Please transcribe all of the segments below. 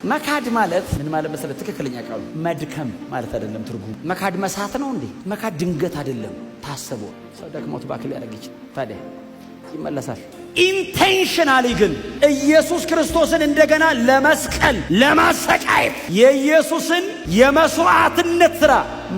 መካድ ማለት ምን ማለት መሰለ? ትክክለኛ ቃሉ መድከም ማለት አይደለም። ትርጉም መካድ መሳት ነው እንዴ? መካድ ድንገት አይደለም፣ ታስቦ ሰው ደክሞት ባክል ያደርግ ይችላል። ታዲያ ይመለሳል። ኢንቴንሽናሊ ግን ኢየሱስ ክርስቶስን እንደገና ለመስቀል ለማሰቃየት የኢየሱስን የመስዋዕትነት ሥራ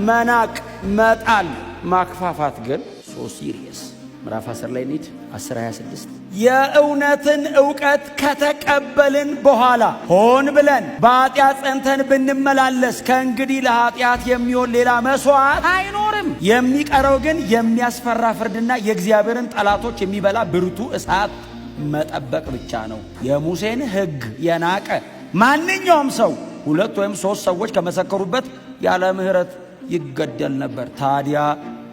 መናቅ፣ መጣል፣ ማክፋፋት ግን ሶ ሲሪየስ። ምዕራፍ 10 ላይ እንሂድ። 10:26 የእውነትን ዕውቀት ከተቀበልን በኋላ ሆን ብለን በኃጢአት ጸንተን ብንመላለስ ከእንግዲህ ለኃጢአት የሚሆን ሌላ መሥዋዕት አይኖርም። የሚቀረው ግን የሚያስፈራ ፍርድና የእግዚአብሔርን ጠላቶች የሚበላ ብርቱ እሳት መጠበቅ ብቻ ነው። የሙሴን ሕግ የናቀ ማንኛውም ሰው 2 ወይም 3 ሰዎች ከመሰከሩበት ያለ ምሕረት ይገደል ነበር። ታዲያ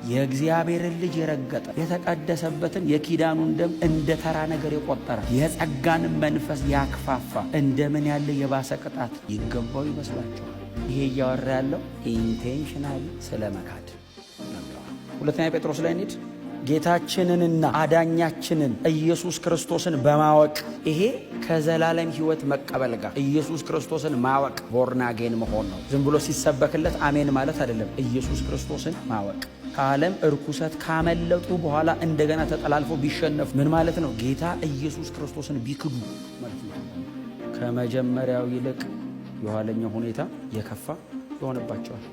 የእግዚአብሔርን ልጅ የረገጠ የተቀደሰበትን የኪዳኑን ደም እንደ ተራ ነገር የቆጠረ የጸጋን መንፈስ ያክፋፋ እንደምን ያለ የባሰ ቅጣት ይገባው ይመስላችኋል? ይሄ እያወራ ያለው ኢንቴንሽናሊ ስለ መካድ ነው። ሁለተኛ ጴጥሮስ ላይ እንሂድ። ጌታችንንና አዳኛችንን ኢየሱስ ክርስቶስን በማወቅ ይሄ ከዘላለም ሕይወት መቀበል ጋር ኢየሱስ ክርስቶስን ማወቅ ቦርናጌን መሆን ነው። ዝም ብሎ ሲሰበክለት አሜን ማለት አይደለም። ኢየሱስ ክርስቶስን ማወቅ ከዓለም እርኩሰት ካመለጡ በኋላ እንደገና ተጠላልፎ ቢሸነፉ ምን ማለት ነው? ጌታ ኢየሱስ ክርስቶስን ቢክዱ ማለት ነው። ከመጀመሪያው ይልቅ የኋለኛው ሁኔታ የከፋ ይሆንባቸዋል።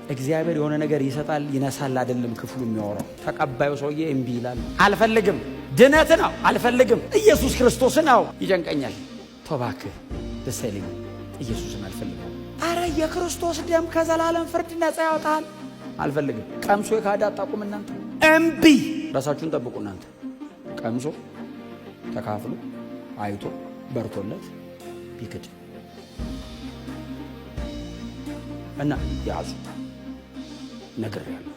እግዚአብሔር የሆነ ነገር ይሰጣል ይነሳል አይደለም ክፍሉ የሚያወራው። ተቀባዩ ሰውዬ እምቢ ይላል። አልፈልግም፣ ድነትን ነው አልፈልግም፣ ኢየሱስ ክርስቶስን ነው ይጨንቀኛል፣ ተባክህ ደስ አይለኝም፣ ኢየሱስን አልፈልግም። አረ የክርስቶስ ደም ከዘላለም ፍርድ ነፃ ያወጣል፣ አልፈልግም። ቀምሶ የካዳ አጣቁም እናንተ እምቢ። ራሳችሁን ጠብቁ እናንተ። ቀምሶ ተካፍሎ አይቶ በርቶለት ቢክድ እና ያዙ ነገር ያለው